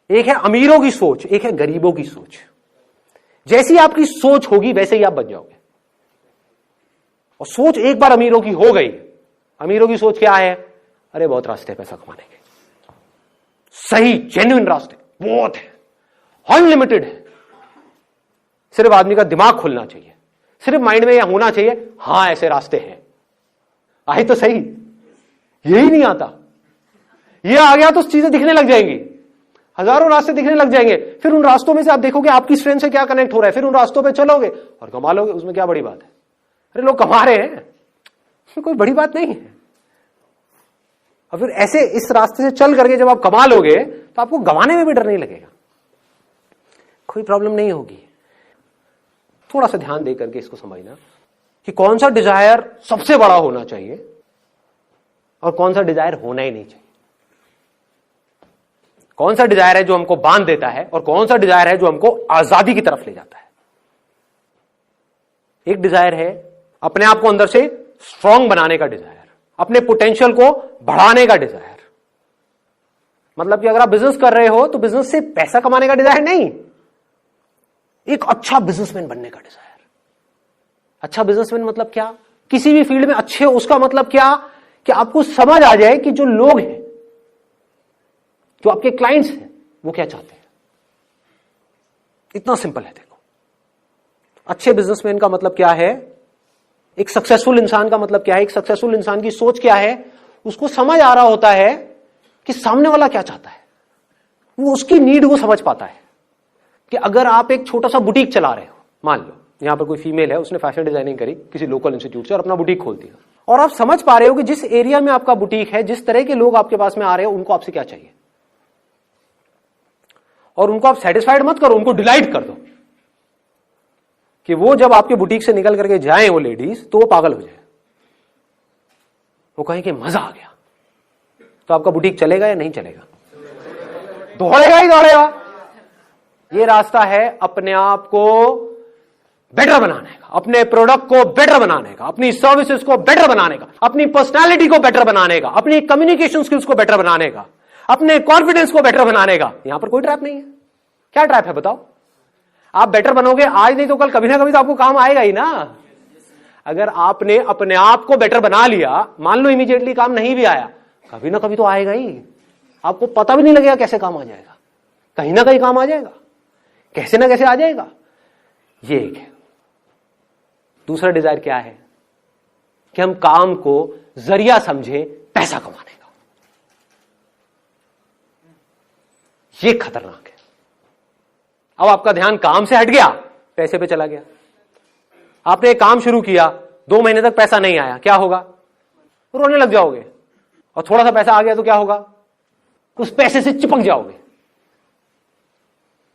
एक है अमीरों की सोच, एक है गरीबों की सोच। जैसी आपकी सोच होगी वैसे ही आप बन जाओगे। और सोच एक बार अमीरों की हो गई, अमीरों की सोच क्या है? अरे बहुत रास्ते पैसा कमाने के, सही जेन्युइन रास्ते बहुत है, अनलिमिटेड है। सिर्फ आदमी का दिमाग खुलना चाहिए, सिर्फ माइंड में यह होना चाहिए हां ऐसे रास्ते हैं। आए तो सही, यही नहीं आता। ये आ गया तो चीजें दिखने लग जाएंगी, हजारों रास्ते दिखने लग जाएंगे। फिर उन रास्तों में से आप देखोगे आपकी स्ट्रेंथ से क्या कनेक्ट हो रहा है, फिर उन रास्तों पे चलोगे और कमा लोगे। उसमें क्या बड़ी बात है? अरे लोग कमा रहे हैं, उसमें कोई बड़ी बात नहीं है। और फिर ऐसे इस रास्ते से चल करके जब आप कमा लोगे तो आपको गंवाने में भी डर नहीं लगेगा, कोई प्रॉब्लम नहीं होगी। थोड़ा सा ध्यान दे करके इसको समझना कि कौन सा डिजायर सबसे बड़ा होना चाहिए और कौन सा डिजायर होना ही नहीं चाहिए। कौन सा डिजायर है जो हमको बांध देता है और कौन सा डिजायर है जो हमको आजादी की तरफ ले जाता है। एक डिजायर है अपने आप को अंदर से स्ट्रांग बनाने का डिजायर, अपने पोटेंशियल को बढ़ाने का डिजायर। मतलब कि अगर आप बिजनेस कर रहे हो तो बिजनेस से पैसा कमाने का डिजायर नहीं, एक अच्छा बिजनेसमैन बनने का डिजायर। अच्छा बिजनेसमैन मतलब क्या? किसी भी फील्ड में अच्छे हो उसका मतलब क्या कि आपको समझ आ जाए कि जो लोग हैं, जो आपके क्लाइंट्स हैं, वो क्या चाहते हैं। इतना सिंपल है। देखो, अच्छे बिजनेसमैन का मतलब क्या है, एक सक्सेसफुल इंसान का मतलब क्या है, एक सक्सेसफुल इंसान की सोच क्या है। उसको समझ आ रहा होता है कि सामने वाला क्या चाहता है, वो उसकी नीड को समझ पाता है। कि अगर आप एक छोटा सा बुटीक चला रहे हो, मान लो यहां पर कोई फीमेल है, उसने फैशन डिजाइनिंग करी किसी लोकल इंस्टीट्यूट से और अपना बुटीक खोल दिया, और आप समझ पा रहे हो कि जिस एरिया में आपका बुटीक है, जिस तरह के लोग आपके पास में आ रहे हो, उनको आपसे क्या चाहिए। और उनको आप सेटिस्फाइड मत करो, उनको डिलाइट कर दो कि वो जब आपके बुटीक से निकल करके जाए वो लेडीज, तो वो पागल हो जाए, वो कहें कि मजा आ गया। तो आपका बुटीक चलेगा या नहीं चलेगा? दौड़ेगा ही दौड़ेगा। ये रास्ता है अपने आप को बेटर बनाने का, अपने प्रोडक्ट को बेटर बनाने का, अपनी सर्विसेज को बेटर बनाने का, अपनी पर्सनालिटी को बेटर बनाने का, अपनी कम्युनिकेशन स्किल्स को बेटर बनाने का, अपने कॉन्फिडेंस को बेटर बनाने का। यहां पर कोई ट्रैप नहीं है। क्या ट्रैप है बताओ? आप बेटर बनोगे आज नहीं तो कल, कभी ना कभी तो आपको काम आएगा ही ना। अगर आपने अपने आप को बेटर बना लिया, मान लो इमीडिएटली काम नहीं भी आया, कभी ना कभी तो आएगा ही। आपको पता भी नहीं लगेगा कैसे काम आ जाएगा, कहीं ना कहीं काम आ जाएगा, कैसे ना कैसे आ जाएगा। ये एक है। दूसरा डिजायर क्या है कि हम काम को जरिया समझे पैसा कमाने का। ये खतरनाक है। अब आपका ध्यान काम से हट गया, पैसे पे चला गया। आपने एक काम शुरू किया, 2 महीने तक पैसा नहीं आया, क्या होगा? रोने लग जाओगे। और थोड़ा सा पैसा आ गया तो क्या होगा? उस पैसे से चिपक जाओगे।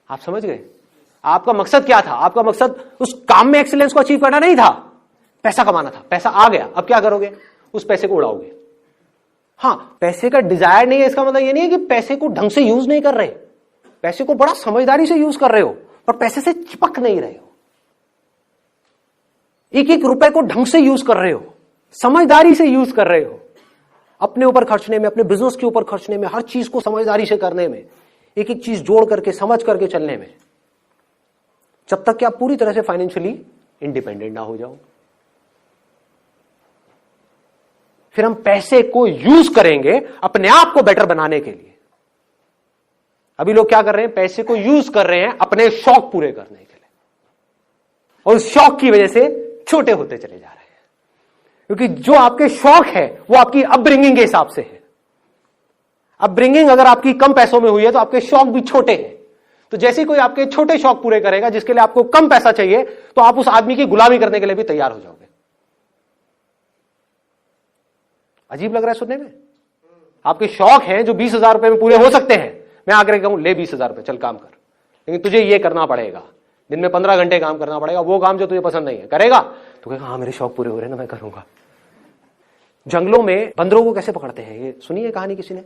आप समझ गए? आपका मकसद क्या था? आपका मकसद उस काम में एक्सीलेंस को अचीव करना नहीं था, पैसा कमाना था। पैसा आ गया, अब क्या करोगे? उस पैसे को उड़ाओगे। हां, पैसे का डिजायर नहीं है, इसका मतलब ये नहीं है कि पैसे को ढंग से यूज नहीं कर रहे, पैसे को बड़ा समझदारी से यूज कर रहे हो, पर पैसे से चिपक नहीं रहे हो। एक एक रुपए को ढंग से यूज कर रहे हो, समझदारी से यूज कर रहे हो, अपने ऊपर खर्चने में, अपने बिजनेस के ऊपर खर्चने में, हर चीज को समझदारी से करने में, एक एक चीज जोड़ करके समझ करके चलने में, जब तक कि आप पूरी तरह से फाइनेंशियली इंडिपेंडेंट ना हो जाओ। फिर हम पैसे को यूज करेंगे अपने आप को बेटर बनाने के लिए। अभी लोग क्या कर रहे हैं? पैसे को यूज कर रहे हैं अपने शौक पूरे करने के लिए, और उस शौक की वजह से छोटे होते चले जा रहे हैं। क्योंकि जो आपके शौक है वो आपकी अपब्रिंगिंग के हिसाब से है। अपब्रिंगिंग अगर आपकी कम पैसों में हुई है तो आपके शौक भी छोटे हैं। तो जैसे ही कोई आपके छोटे शौक पूरे करेगा जिसके लिए आपको कम पैसा चाहिए, तो आप उस आदमी की गुलामी करने के लिए भी तैयार हो जाओगे। अजीब लग रहा है सुनने में? आपके शौक हैं जो 20,000 रुपए में पूरे हो सकते हैं, मैं आकर कहूं ले 20,000 रुपए, चल काम कर, लेकिन तुझे ये करना पड़ेगा, दिन में 15 घंटे काम करना पड़ेगा, वो काम जो तुझे पसंद नहीं है करेगा, तो कहेगा हाँ मेरे शौक पूरे हो रहे हैं ना, मैं करूंगा। जंगलों में बंदरों को कैसे पकड़ते हैं, ये सुनिए कहानी किसी ने?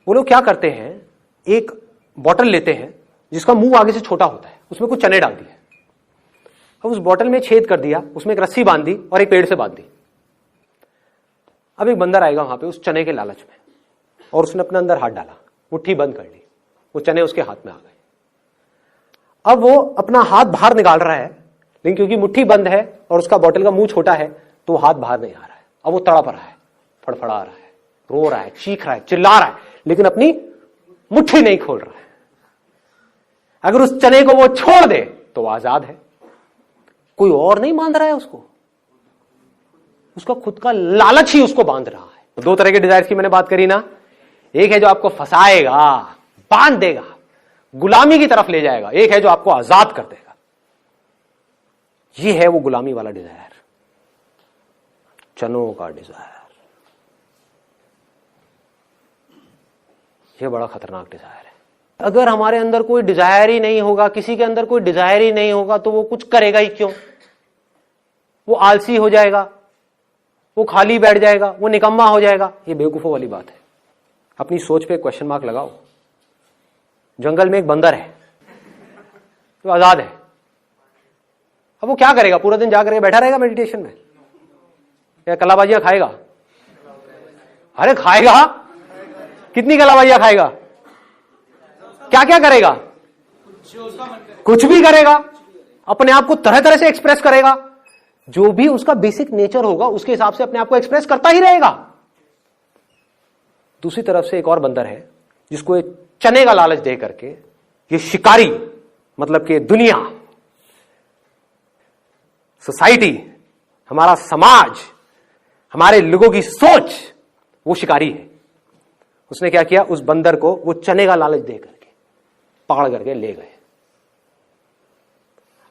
वो लोग क्या करते हैं, एक बॉटल लेते हैं जिसका मुंह आगे से छोटा होता है, उसमें कुछ चने डाल दिए, अब उस बॉटल में छेद कर दिया, उसमें एक रस्सी बांध दी और एक पेड़ से बांध दी। अब एक बंदर आएगा वहां पे उस चने के लालच में, और उसने अपने अंदर हाथ डाला, मुट्ठी बंद कर ली, वो चने उसके हाथ में आ गए। अब वो अपना हाथ बाहर निकाल रहा है, लेकिन क्योंकि मुट्ठी बंद है और उसका बॉटल का मुंह छोटा है तो हाथ बाहर नहीं आ रहा है। अब वो तड़प रहा है, फड़फड़ा रहा है, रो रहा है, चीख रहा है, चिल्ला रहा है, लेकिन अपनी मुट्ठी नहीं खोल रहा है। अगर उस चने को वो छोड़ दे तो वो आजाद है। कोई और नहीं बांध रहा है उसको, उसका खुद का लालच ही उसको बांध रहा है। दो तरह के डिजायर की मैंने बात करी ना, एक है जो आपको फंसाएगा, बांध देगा, गुलामी की तरफ ले जाएगा, एक है जो आपको आजाद कर देगा। ये है वो गुलामी वाला डिजायर, चनों का डिजायर। ये बड़ा खतरनाक डिजायर है। अगर हमारे अंदर कोई डिजायर ही नहीं होगा, किसी के अंदर कोई डिजायर ही नहीं होगा, तो वो कुछ करेगा ही क्यों? वो आलसी हो जाएगा, वो खाली बैठ जाएगा, वो निकम्मा हो जाएगा। ये बेवकूफों वाली बात है। अपनी सोच पे क्वेश्चन मार्क लगाओ। जंगल में एक बंदर है, तो आजाद है। अब वो क्या करेगा? पूरा दिन जा करके बैठा रहेगा मेडिटेशन में, या कलाबाजियां खाएगा? अरे खाएगा, कितनी कलाबाजियां खाएगा? क्या क्या करेगा? कुछ भी करेगा, अपने आप को तरह तरह से एक्सप्रेस करेगा। जो भी उसका बेसिक नेचर होगा उसके हिसाब से अपने आप को एक्सप्रेस करता ही रहेगा। दूसरी तरफ से एक और बंदर है जिसको एक चने का लालच दे करके ये शिकारी, मतलब कि दुनिया, सोसाइटी, हमारा समाज, हमारे लोगों की सोच, वो शिकारी है। उसने क्या किया? उस बंदर को वो चने का लालच दे करके पकड़ करके ले गए।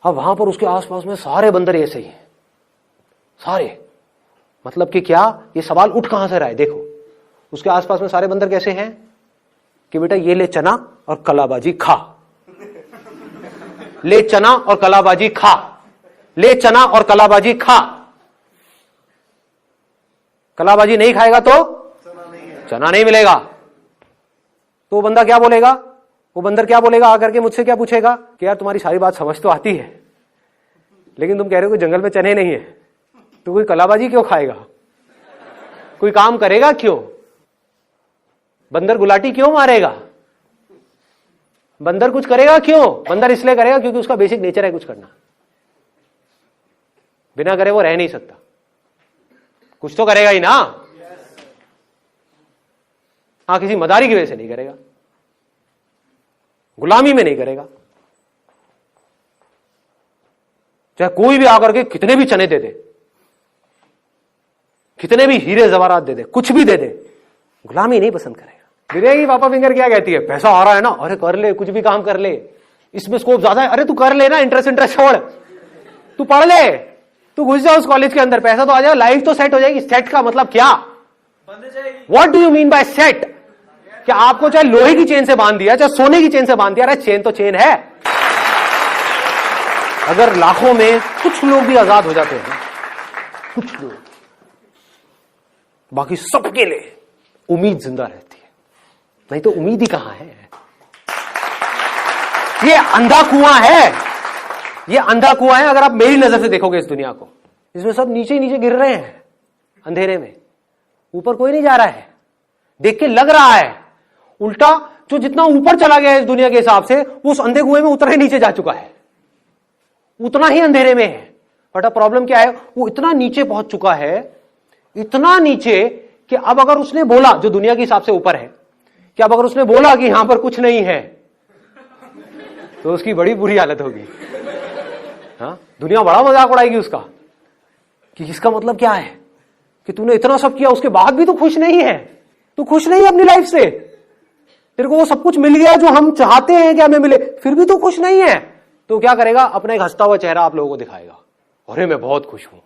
अब वहां पर उसके आसपास में सारे बंदर ऐसे ही हैं, सारे। मतलब कि क्या? ये सवाल उठ कहां से रहा है? देखो, उसके आसपास में सारे बंदर कैसे हैं कि बेटा ये ले चना और कलाबाजी खा, ले चना और कलाबाजी खा, ले चना और कलाबाजी खा। कलाबाजी नहीं खाएगा तो चना नहीं मिलेगा। तो वो बंदा क्या बोलेगा? वो बंदर क्या बोलेगा? आकर के मुझसे क्या पूछेगा कि यार तुम्हारी सारी बात समझ तो आती है, लेकिन तुम कह रहे हो कि जंगल में चने नहीं है, तो कोई कलाबाजी क्यों खाएगा? कोई काम करेगा क्यों? बंदर गुलाटी क्यों मारेगा? बंदर कुछ करेगा क्यों? बंदर इसलिए करेगा क्योंकि उसका बेसिक नेचर है कुछ करना। बिना करे वो रह नहीं सकता, कुछ तो करेगा ही ना। हाँ, किसी मदारी की वजह से नहीं करेगा, गुलामी में नहीं करेगा। चाहे कोई भी आकर के कितने भी चने दे दे, कितने भी हीरे जवाहरात दे दे, कुछ भी दे दे, गुलामी नहीं पसंद करेगा। गिरेगी पापा फिंगर क्या कहती है? पैसा आ रहा है ना, अरे कर ले, कुछ भी काम कर ले, इसमें स्कोप ज्यादा है, अरे तू कर ले ना, इंटरेस्ट छोड़, तू पढ़ ले, तू घुस जा उस कॉलेज के अंदर, पैसा तो आ जाएगा, लाइफ तो सेट हो जाएगी। सेट का मतलब क्या? What do you mean by set? क्या आपको चाहे लोहे की चेन से बांध दिया, चाहे सोने की चेन से बांध दिया, अरे चेन तो चेन है। अगर लाखों में कुछ लोग भी आजाद हो जाते हैं, कुछ लोग, बाकी सबके लिए उम्मीद जिंदा रहती है। नहीं तो उम्मीद ही कहां है? ये अंधा कुआं है, ये अंधा कुआं है। अगर आप मेरी नजर से देखोगे इस दुनिया को, इसमें सब नीचे नीचे गिर रहे हैं अंधेरे में, ऊपर कोई नहीं जा रहा है। देख के लग रहा है उल्टा जो जितना ऊपर चला गया है इस दुनिया के हिसाब से, वो उस अंधे कुएं में उतना ही नीचे जा चुका है, उतना ही अंधेरे में है। बट अब प्रॉब्लम क्या है? वो इतना नीचे पहुंच चुका है, इतना नीचे कि अब अगर उसने बोला, जो दुनिया के हिसाब से ऊपर है, कि अब अगर उसने बोला कि यहां पर कुछ नहीं है, तो उसकी बड़ी बुरी हालत होगी। हाँ, दुनिया बड़ा मजाक उड़ाएगी उसका कि इसका मतलब क्या है कि तूने इतना सब किया, उसके बाद भी तू खुश नहीं है, तू खुश नहीं है अपनी लाइफ से, तेरे को वो सब कुछ मिल गया जो हम चाहते हैं कि हमें मिले, फिर भी तू खुश नहीं है। तो क्या करेगा? अपना एक हंसता हुआ चेहरा आप लोगों को दिखाएगा, अरे मैं बहुत खुश हूं,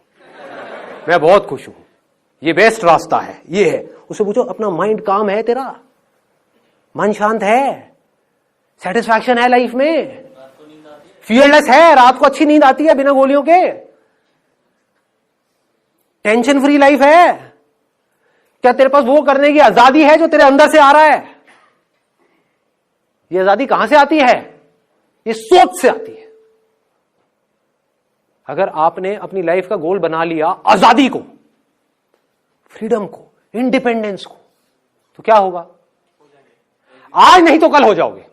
मैं बहुत खुश हूं, ये बेस्ट रास्ता है, ये है। उससे पूछो अपना माइंड काम है, तेरा मन शांत है, सेटिस्फैक्शन है लाइफ में, फियरलेस है, रात को अच्छी नींद आती है बिना गोलियों के, टेंशन फ्री लाइफ है? क्या तेरे पास वो करने की आजादी है जो तेरे अंदर से आ रहा है? ये आजादी कहां से आती है? ये सोच से आती है। अगर आपने अपनी लाइफ का गोल बना लिया आजादी को, फ्रीडम को, इंडिपेंडेंस को, तो क्या होगा? आज नहीं तो कल हो जाओगे।